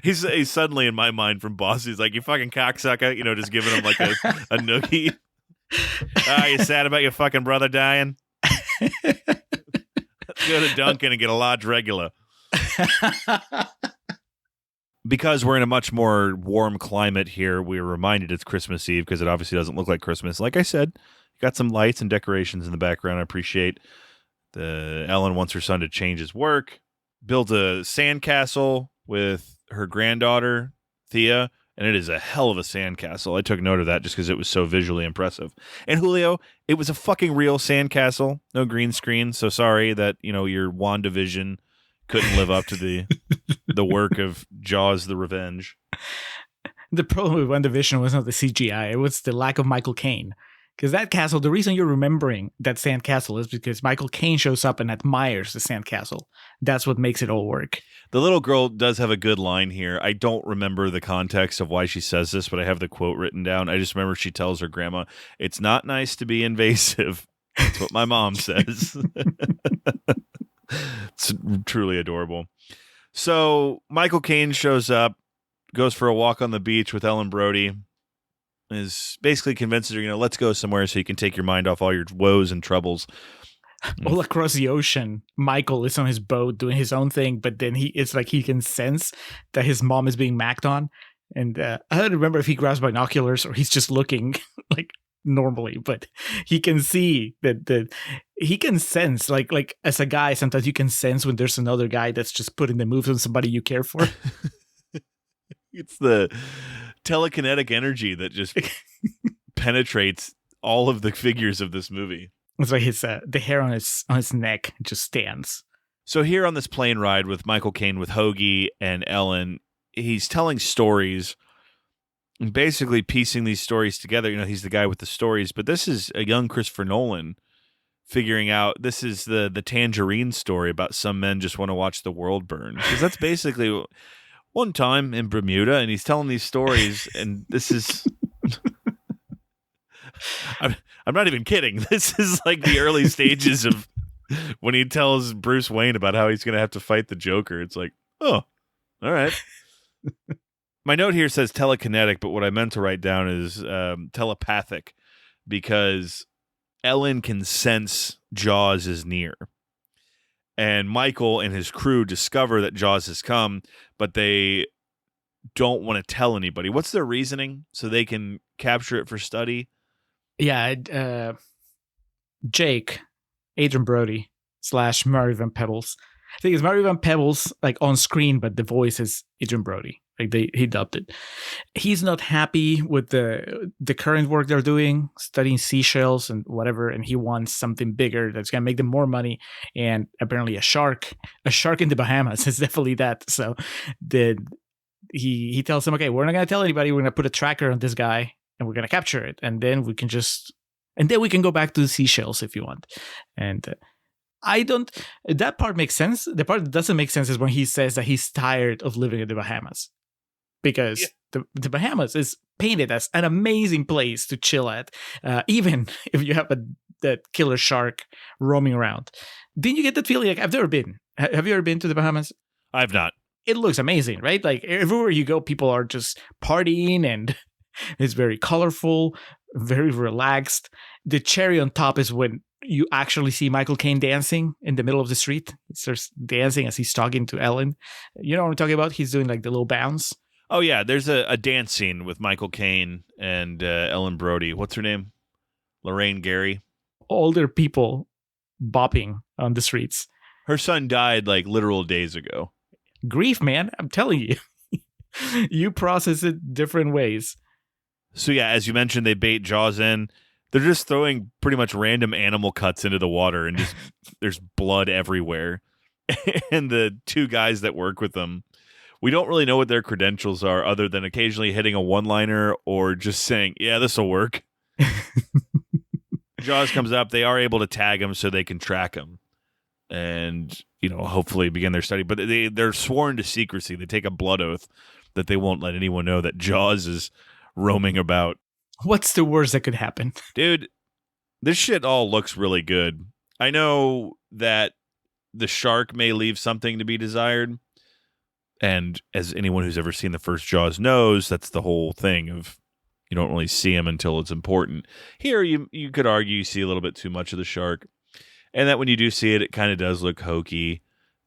He's suddenly in my mind from Boss. He's like, you fucking cocksucker. Just giving him like a noogie. You sad about your fucking brother dying? Let's go to Dunkin' and get a large regular. Because we're in a much more warm climate here, we're reminded it's Christmas Eve because it obviously doesn't look like Christmas. Like I said, got some lights and decorations in the background. I appreciate. Ellen wants her son to change his work. Built a sandcastle with her granddaughter, Thea, and it is a hell of a sandcastle. I took note of that just because it was so visually impressive. And Julio, it was a fucking real sandcastle, no green screen. So sorry that, your WandaVision couldn't live up to the work of Jaws the Revenge. The problem with WandaVision was not the CGI. It was the lack of Michael Caine. Because that castle, the reason you're remembering that sandcastle is because Michael Caine shows up and admires the sandcastle. That's what makes it all work. The little girl does have a good line here. I don't remember the context of why she says this, but I have the quote written down. I just remember she tells her grandma, "It's not nice to be invasive." That's what my mom says. It's truly adorable. So Michael Caine shows up, goes for a walk on the beach with Ellen Brody, is basically convinces her, let's go somewhere so you can take your mind off all your woes and troubles. All across the ocean, Michael is on his boat doing his own thing, but then it's like he can sense that his mom is being macked on. And I don't remember if he grabs binoculars or he's just looking like normally, but he can see that he can sense like as a guy, sometimes you can sense when there's another guy that's just putting the moves on somebody you care for. It's the telekinetic energy that just penetrates all of the figures of this movie. It's like the hair on his neck just stands. So here on this plane ride with Michael Caine with Hoagie and Ellen, he's telling stories and basically piecing these stories together. He's the guy with the stories, but this is a young Christopher Nolan figuring out this is the Tangerine story about some men just want to watch the world burn. Because that's basically one time in Bermuda, and he's telling these stories, and this is... I'm not even kidding. This is like the early stages of when he tells Bruce Wayne about how he's going to have to fight the Joker. It's like, oh, all right. My note here says telekinetic, but what I meant to write down is telepathic, because Ellen can sense Jaws is near. And Michael and his crew discover that Jaws has come, but they don't want to tell anybody. What's their reasoning? So they can capture it for study? Yeah, Jake, Adrian Brody / Murray Van Peebles. I think it's Murray Van Peebles like on screen, but the voice is Adrian Brody. Like he dubbed it. He's not happy with the current work they're doing, studying seashells and whatever, and he wants something bigger that's gonna make them more money. And apparently, a shark in the Bahamas is definitely that. So he tells them, okay, we're not gonna tell anybody. We're gonna put a tracker on this guy, and we're gonna capture it, and then we can go back to the seashells if you want. And that part makes sense. The part that doesn't make sense is when he says that he's tired of living in the Bahamas, because the Bahamas is painted as an amazing place to chill at, even if you have that killer shark roaming around. Didn't you get that feeling? Like, I've never been. Have you ever been to the Bahamas? I've not. It looks amazing, right? Like everywhere you go, people are just partying, and it's very colorful, very relaxed. The cherry on top is when you actually see Michael Caine dancing in the middle of the street. He starts dancing as he's talking to Ellen. You know what I'm talking about? He's doing like the little bounce. Oh, yeah. There's a dance scene with Michael Caine and Ellen Brody. What's her name? Lorraine Gary. Older people bopping on the streets. Her son died like literal days ago. Grief, man. I'm telling you. You process it different ways. So yeah, as you mentioned, they bait Jaws in. They're just throwing pretty much random animal cuts into the water, and just there's blood everywhere. And the two guys that work with them, we don't really know what their credentials are, other than occasionally hitting a one-liner or just saying, "Yeah, this will work." Jaws comes up. They are able to tag him so they can track him, and hopefully begin their study. But they're sworn to secrecy. They take a blood oath that they won't let anyone know that Jaws is roaming about. What's the worst that could happen? Dude, this shit all looks really good. I know that the shark may leave something to be desired. And as anyone who's ever seen the first Jaws knows, that's the whole thing of you don't really see him until it's important. Here, you could argue you see a little bit too much of the shark. And that when you do see it, it kind of does look hokey.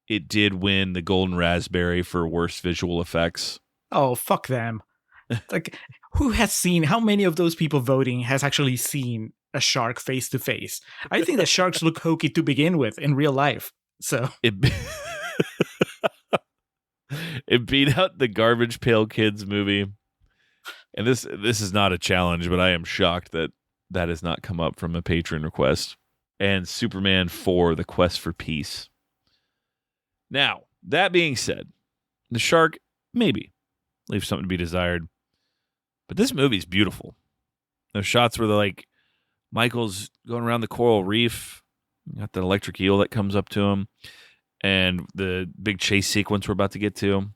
It did win the Golden Raspberry for worst visual effects. Oh, fuck them. Like, how many of those people voting has actually seen a shark face to face? I think that sharks look hokey to begin with in real life. So it beat out the Garbage Pail Kids movie. And this is not a challenge, but I am shocked that has not come up from a patron request. And Superman 4, The Quest for Peace. Now, that being said, the shark, maybe, leaves something to be desired. But this movie's beautiful. Those shots where Michael's going around the coral reef, you got the electric eel that comes up to him, and the big chase sequence we're about to get to,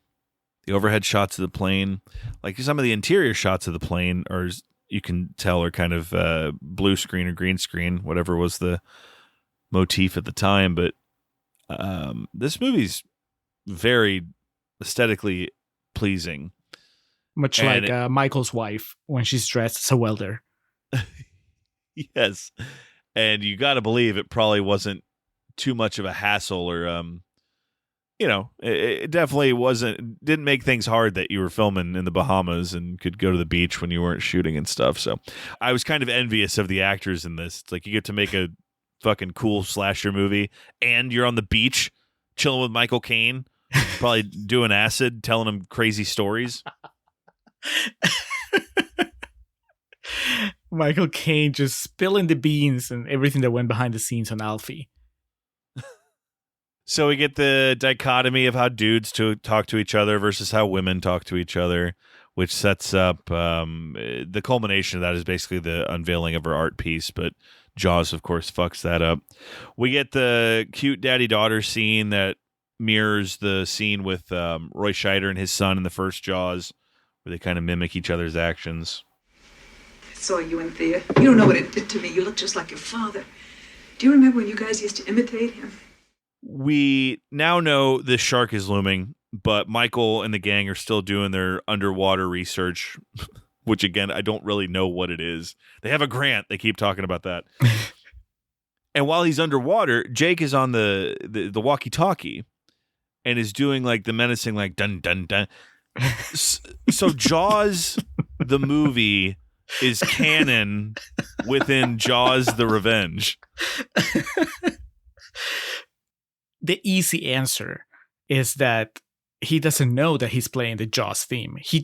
the overhead shots of the plane, like some of the interior shots of the plane, or you can tell are kind of blue screen or green screen, whatever was the motif at the time. But this movie's very aesthetically pleasing. Much and like Michael's wife when she's dressed as a welder. Yes. And you got to believe it probably wasn't too much of a hassle or, it definitely didn't make things hard that you were filming in the Bahamas and could go to the beach when you weren't shooting and stuff. So I was kind of envious of the actors in this. It's like you get to make a fucking cool slasher movie and you're on the beach chilling with Michael Caine, probably doing acid, telling him crazy stories. Michael Caine just spilling the beans and everything that went behind the scenes on Alfie. So we get the dichotomy of how dudes talk to each other versus how women talk to each other, which sets up the culmination of that is basically the unveiling of her art piece. But Jaws, of course, fucks that up. We get the cute daddy-daughter scene that mirrors the scene with Roy Scheider and his son in the first Jaws, where they kind of mimic each other's actions. I saw you in Thea. You don't know what it did to me. You look just like your father. Do you remember when you guys used to imitate him? We now know the shark is looming, but Michael and the gang are still doing their underwater research, which, again, I don't really know what it is. They have a grant. They keep talking about that. And while he's underwater, Jake is on the walkie-talkie and is doing like the menacing, like, dun, dun, dun. So Jaws, the movie, is canon within Jaws the Revenge. The easy answer is that he doesn't know that he's playing the Jaws theme. He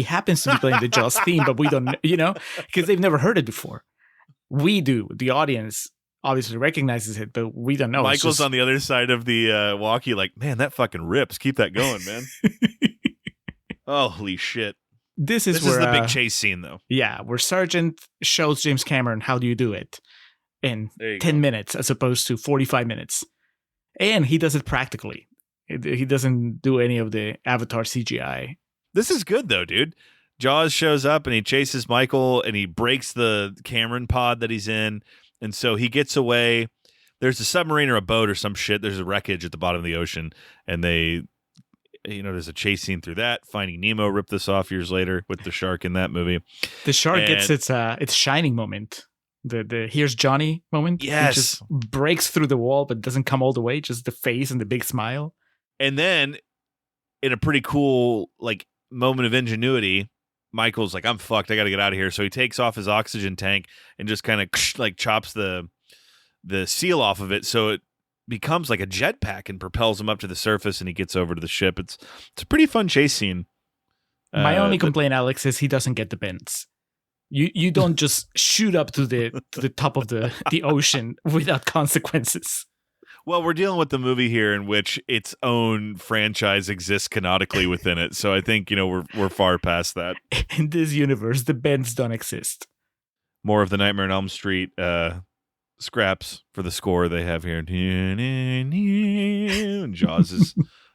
happens to be playing the Jaws theme, but we don't, because they've never heard it before. We do. The audience obviously recognizes it, but we don't know. Michael's on the other side of the walkie like, man, that fucking rips. Keep that going, man. Holy shit. This is the big chase scene, though. Yeah, where Sargent shows James Cameron how do you do it in 10 minutes as opposed to 45 minutes. And he does it practically. He doesn't do any of the Avatar CGI. This is good, though, dude. Jaws shows up and he chases Michael and he breaks the Cameron pod that he's in. And so he gets away. There's a submarine or a boat or some shit. There's a wreckage at the bottom of the ocean. And they, there's a chase scene through that. Finding Nemo ripped this off years later with the shark in that movie. The shark gets its shining moment. The here's Johnny moment. Yes. It just breaks through the wall, but doesn't come all the way. Just the face and the big smile. And then in a pretty cool like moment of ingenuity, Michael's like, I'm fucked. I got to get out of here. So he takes off his oxygen tank and just kind of like chops the seal off of it. So it becomes like a jetpack and propels him up to the surface, and he gets over to the ship. It's a pretty fun chase scene. My only complaint, Alex, is he doesn't get the bends. You don't just shoot up to the top of the ocean without consequences. Well, we're dealing with the movie here in which its own franchise exists canonically within it. So I think, we're far past that. In this universe, the bends don't exist. More of the Nightmare on Elm Street scraps for the score they have here. And Jaws is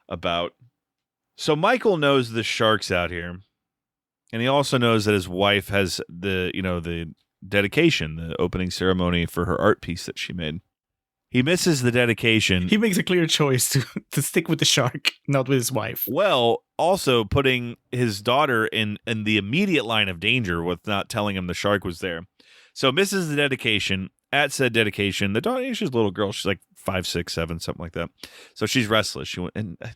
about. So Michael knows the shark's out here. And he also knows that his wife has the dedication, the opening ceremony for her art piece that she made. He misses the dedication. He makes a clear choice to stick with the shark, not with his wife. Well, also putting his daughter in the immediate line of danger with not telling him the shark was there. So misses the dedication. At said dedication, the daughter, she's a little girl. She's like 5, 6, 7, something like that. So she's restless. She went, and if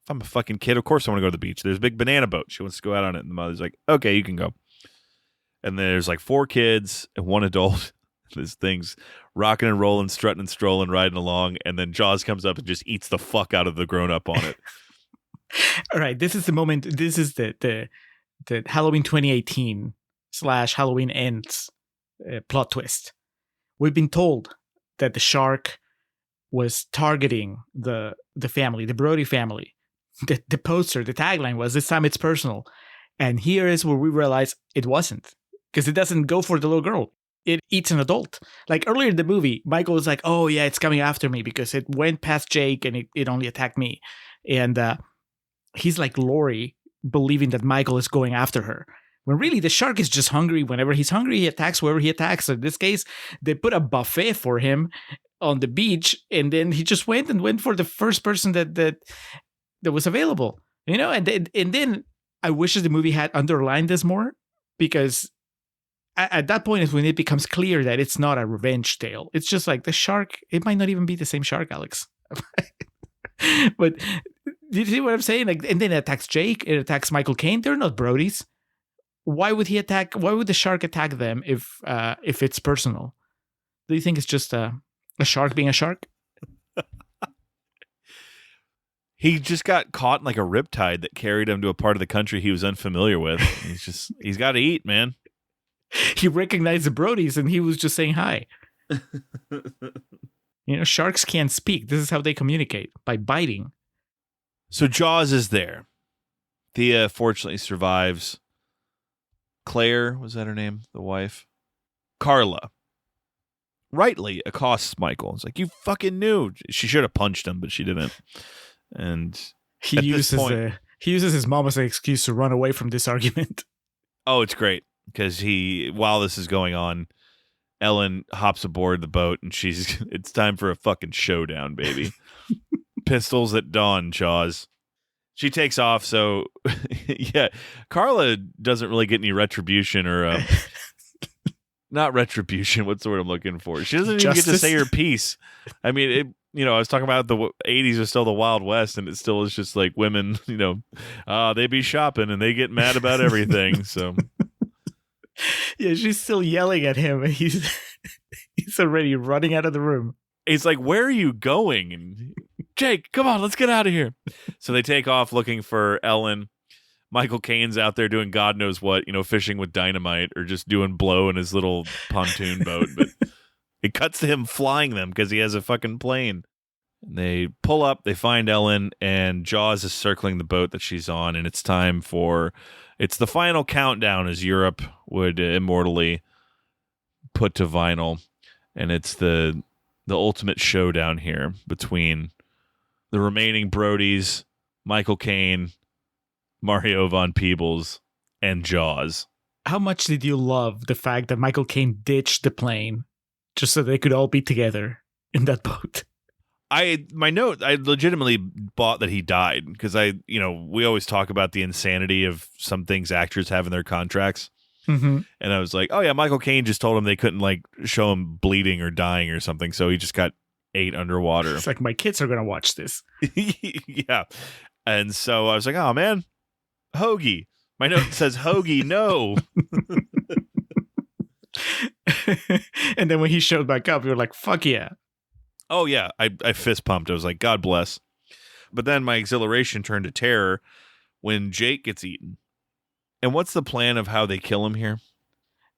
I'm a fucking kid, of course I want to go to the beach. There's a big banana boat. She wants to go out on it. And the mother's like, okay, you can go. And there's like 4 kids and 1 adult. This thing's rocking and rolling, strutting and strolling, riding along. And then Jaws comes up and just eats the fuck out of the grown-up on it. All right. This is the moment. This is the Halloween 2018 / Halloween Ends plot twist. We've been told that the shark was targeting the family, the Brody family. The poster, the tagline was, "This time it's personal." And here is where we realize it wasn't, because it doesn't go for the little girl. It eats an adult. Like earlier in the movie, Michael was like, oh yeah, it's coming after me because it went past Jake and it only attacked me. And he's like Lori, believing that Michael is going after her. When really the shark is just hungry. Whenever he's hungry, he attacks whoever he attacks. So in this case, they put a buffet for him on the beach, and then he just went for the first person that was available. And then I wish the movie had underlined this more, because at that point is when it becomes clear that it's not a revenge tale. It's just like the shark. It might not even be the same shark, Alex. But do you see what I'm saying? Like, and then it attacks Jake. It attacks Michael Caine. They're not Brodies. Why would the shark attack them if it's personal? Do you think it's just a shark being a shark? He just got caught in like a riptide that carried him to a part of the country he was unfamiliar with. He's got to eat, man. He recognized the Brodies and he was just saying hi. Sharks can't speak. This is how they communicate, by biting. So Jaws is there. Thea fortunately survives. Claire, was that her name? The wife? Carla rightly accosts Michael. It's like, you fucking knew. She should have punched him, but she didn't. And he uses his mom as an excuse to run away from this argument. Oh, it's great, because while this is going on, Ellen hops aboard the boat and it's time for a fucking showdown, baby. Pistols at dawn, Jaws. She takes off, so yeah, Carla doesn't really get any retribution or not retribution. What's the word I'm looking for? She doesn't even get to say her piece. I mean, I was talking about the 80s was still the Wild West, and it still is just like women, they be shopping and they get mad about everything. So yeah, she's still yelling at him, and he's already running out of the room. It's like, where are you going? And Jake, come on, let's get out of here. So they take off looking for Ellen. Michael Caine's out there doing God knows what, fishing with dynamite or just doing blow in his little pontoon boat. But it cuts to him flying them because he has a fucking plane. And they pull up, they find Ellen, and Jaws is circling the boat that she's on. And it's time it's the final countdown, as Europe would immortally put to vinyl. And it's the ultimate showdown here between the remaining Brodies, Michael Caine, Mario Von Peebles, and Jaws. How much did you love the fact that Michael Caine ditched the plane just so they could all be together in that boat? I legitimately bought that he died, because we always talk about the insanity of some things actors have in their contracts. Mm-hmm. And I was like, oh yeah, Michael Caine just told him they couldn't like show him bleeding or dying or something, so he just got ate underwater. It's like, my kids are gonna watch this. Yeah. And so I was like, oh man, Hoagie. My note says Hoagie, no. And then when he showed back up, we were like, fuck yeah. Oh, yeah. I fist pumped. I was like, God bless. But then my exhilaration turned to terror when Jake gets eaten. And what's the plan of how they kill him here?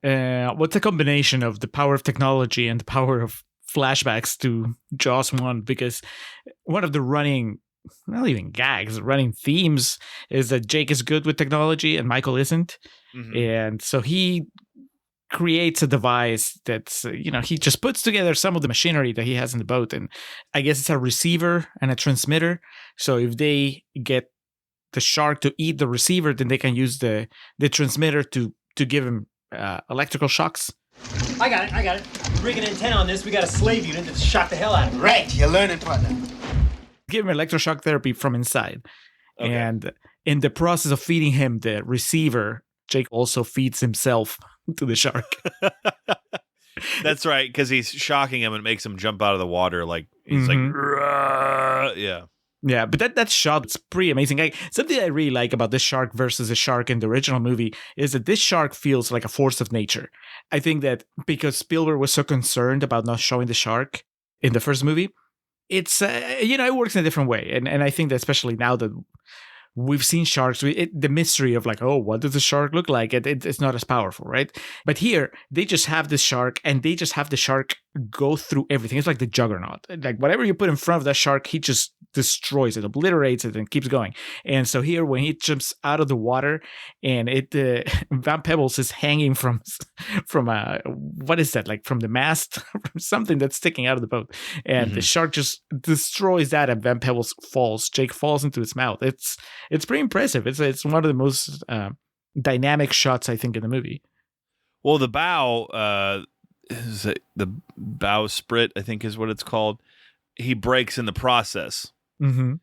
What's a combination of the power of technology and the power of flashbacks to Jaws 1? Because one of the running, not even gags, running themes is that Jake is good with technology and Michael isn't. Mm-hmm. And so he creates a device that's, he just puts together some of the machinery that he has in the boat. And I guess it's a receiver and a transmitter. So if they get the shark to eat the receiver, then they can use the transmitter to give him electrical shocks. I got it. We're bringing an antenna on this. We got a slave unit to shock the hell out of him. Right, you're learning, partner. Give him electroshock therapy from inside. Okay. And in the process of feeding him the receiver, Jake also feeds himself to the shark. That's right, because he's shocking him and makes him jump out of the water. Like he's like, yeah. Yeah, but that shot is pretty amazing. Something I really like about this shark versus the shark in the original movie is that this shark feels like a force of nature. I think that because Spielberg was so concerned about not showing the shark in the first movie, it's, it works in a different way. And I think that especially now that we've seen sharks, the mystery of like, oh, what does the shark look like? It's not as powerful, right? But here, they just have this shark and they just have the shark go through everything. It's like the Juggernaut. Like whatever you put in front of that shark, he just destroys it, obliterates it, and keeps going. And so here, when he jumps out of the water and Van Pebbles is hanging from what is that? Like from the mast, from something that's sticking out of the boat. And the shark just destroys that and Van Pebbles falls. Jake falls into its mouth. It's pretty impressive. It's one of the most dynamic shots, I think, in the movie. Well, the bow, the bowsprit, I think is what it's called. He breaks in the process. Mm-hmm.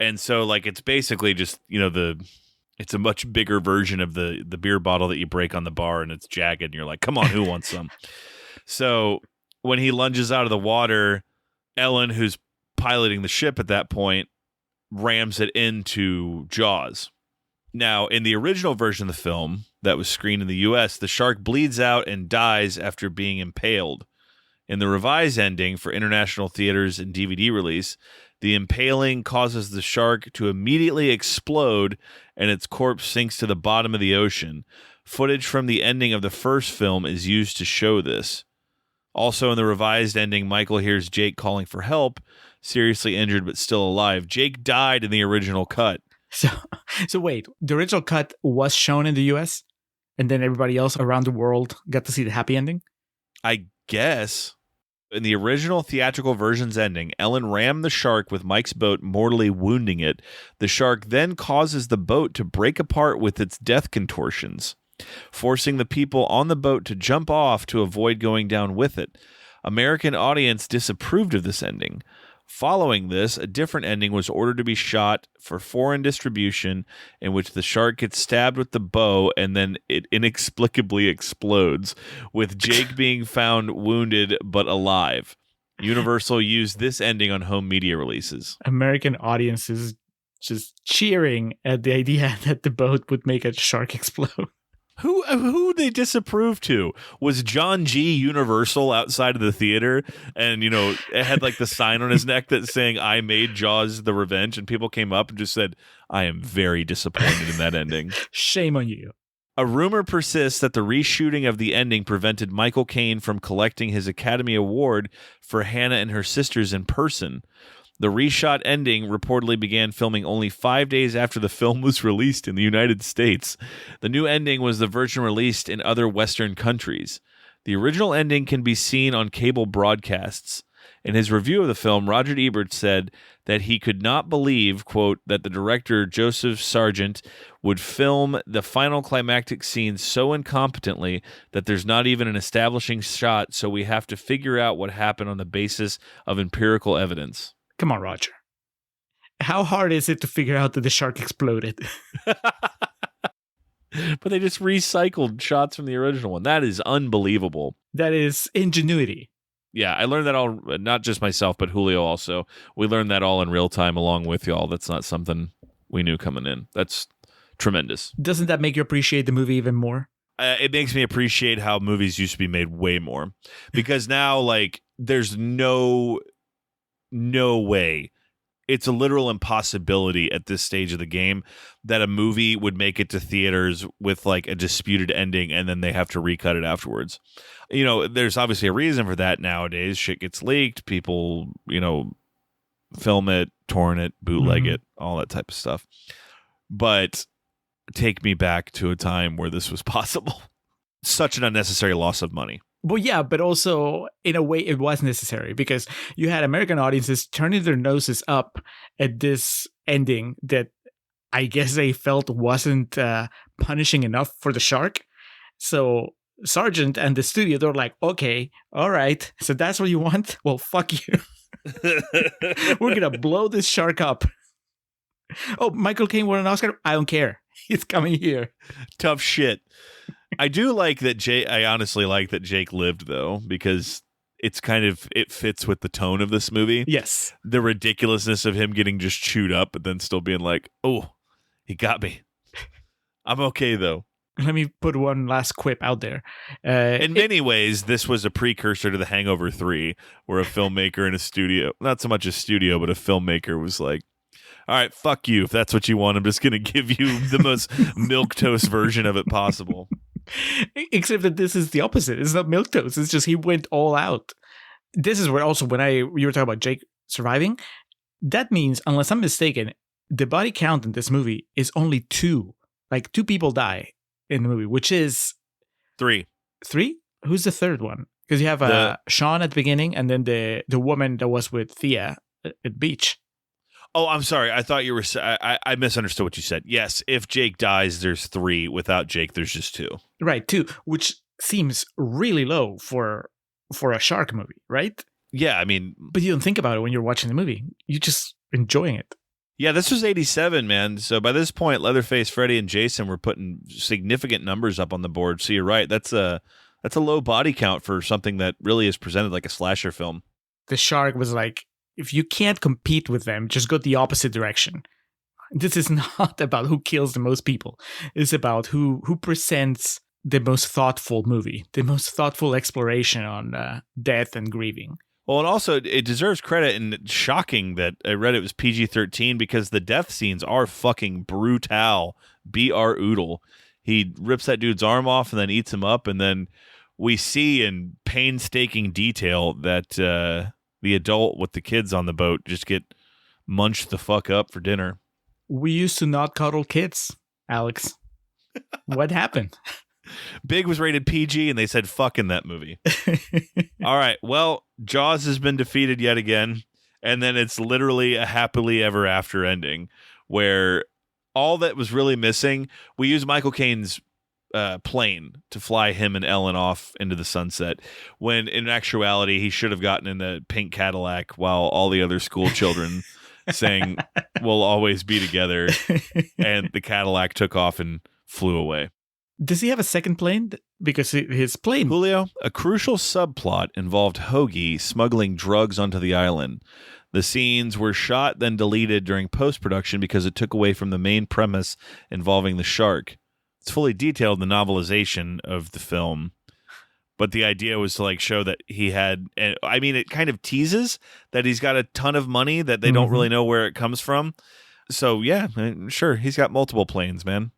And so, like, it's basically just, it's a much bigger version of the beer bottle that you break on the bar and it's jagged and you're like, come on, who wants some? So when he lunges out of the water, Ellen, who's piloting the ship at that point, rams it into Jaws. Now, in the original version of the film that was screened in the U.S., the shark bleeds out and dies after being impaled. In the revised ending for international theaters and DVD release, the impaling causes the shark to immediately explode and its corpse sinks to the bottom of the ocean. Footage from the ending of the first film is used to show this. Also in the revised ending, Michael hears Jake calling for help, seriously injured but still alive. Jake died in the original cut. So wait, the original cut was shown in the US and then everybody else around the world got to see the happy ending? I guess. In the original theatrical version's ending, Ellen rammed the shark with Mike's boat, mortally wounding it. The shark then causes the boat to break apart with its death contortions, forcing the people on the boat to jump off to avoid going down with it. American audience disapproved of this ending. Following this, a different ending was ordered to be shot for foreign distribution, in which the shark gets stabbed with the bow and then it inexplicably explodes, with Jake being found wounded but alive. Universal used this ending on home media releases. American audiences just cheering at the idea that the boat would make a shark explode. Who they disapproved to? Was John G. Universal outside of the theater and, it had like the sign on his neck that's saying, I made Jaws the Revenge, and people came up and just said, I am very disappointed in that ending. Shame on you. A rumor persists that the reshooting of the ending prevented Michael Caine from collecting his Academy Award for Hannah and Her Sisters in person. The reshot ending reportedly began filming only 5 days after the film was released in the United States. The new ending was the version released in other Western countries. The original ending can be seen on cable broadcasts. In his review of the film, Roger Ebert said that he could not believe, quote, that the director Joseph Sargent would film the final climactic scene so incompetently that there's not even an establishing shot, so we have to figure out what happened on the basis of empirical evidence. Come on, Roger. How hard is it to figure out that the shark exploded? But they just recycled shots from the original one. That is unbelievable. That is ingenuity. Yeah, I learned that all, not just myself, but Julio also. We learned that all in real time along with y'all. That's not something we knew coming in. That's tremendous. Doesn't that make you appreciate the movie even more? It makes me appreciate how movies used to be made way more. Because now, like, there's no no way. It's a literal impossibility at this stage of the game that a movie would make it to theaters with like a disputed ending and then they have to recut it afterwards. You know, there's obviously a reason for that nowadays. Shit gets leaked. People, you know, film it, torrent it, bootleg it, all that type of stuff. But take me back to a time where this was possible. Such an unnecessary loss of money. Well, yeah, but also in a way it was necessary because you had American audiences turning their noses up at this ending that I guess they felt wasn't punishing enough for the shark. So Sargent and the studio, they're like, okay, all right, so that's what you want? Well, fuck you. We're going to blow this shark up. Oh, Michael Caine won an Oscar? I don't care. He's coming here. Tough shit. I do like that I honestly like that Jake lived though, because it fits with the tone of this movie. Yes. The ridiculousness of him getting just chewed up, but then still being like, oh, he got me. I'm okay though. Let me put one last quip out there. In many ways, this was a precursor to The Hangover 3, where a filmmaker in a studio, not so much a studio, but a filmmaker was like, all right, fuck you. If that's what you want, I'm just going to give you the most milquetoast version of it possible. Except that this is the opposite. It's not milquetoast. It's just he went all out. This is where also when you were talking about Jake surviving, that means, unless I'm mistaken, the body count in this movie is only 2. Like 2 people die in the movie, which is 3. 3? Who's the third one? Because you have Sean at the beginning and then the woman that was with Thea at beach. Oh, I'm sorry. I thought you were. I misunderstood what you said. Yes, if Jake dies, there's 3. Without Jake, there's just 2. Right, 2, which seems really low for a shark movie, right? Yeah, I mean, but you don't think about it when you're watching the movie. You're just enjoying it. Yeah, this was 87, man. So by this point, Leatherface, Freddy, and Jason were putting significant numbers up on the board. So you're right. That's a low body count for something that really is presented like a slasher film. The shark was like, if you can't compete with them, just go the opposite direction. This is not about who kills the most people. It's about who presents the most thoughtful movie, the most thoughtful exploration on death and grieving. Well, and also it deserves credit, and it's shocking that I read it was PG-13 because the death scenes are fucking brutal. B.R. Oodle. He rips that dude's arm off and then eats him up, and then we see in painstaking detail that the adult with the kids on the boat just get munched the fuck up for dinner. We used to not cuddle kids, Alex. What happened? Big was rated PG, and they said fuck in that movie. All right, well, Jaws has been defeated yet again, and then it's literally a happily ever after ending, where all that was really missing, we used Michael Caine's plane to fly him and Ellen off into the sunset, when in actuality he should have gotten in the pink Cadillac while all the other school children sang "We'll Always Be Together," and the Cadillac took off and flew away. Does he have a second plane? Because his plane... Julio, a crucial subplot involved Hoagie smuggling drugs onto the island. The scenes were shot, then deleted during post-production because it took away from the main premise involving the shark. It's fully detailed in the novelization of the film, but the idea was to like show that he had... I mean, it kind of teases that he's got a ton of money that they don't really know where it comes from. So, yeah, sure, he's got multiple planes, man.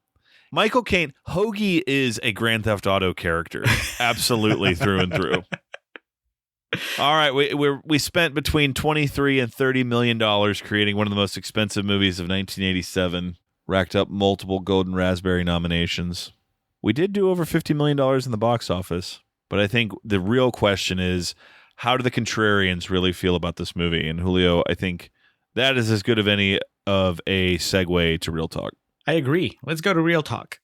Michael Caine, Hoagie is a Grand Theft Auto character, absolutely through and through. All right, we spent between $23 and $30 million creating one of the most expensive movies of 1987, racked up multiple Golden Raspberry nominations. We did do over $50 million in the box office, but I think the real question is, how do the Contrarians really feel about this movie? And Julio, I think that is as good of a segue to Real Talk. I agree. Let's go to Real Talk.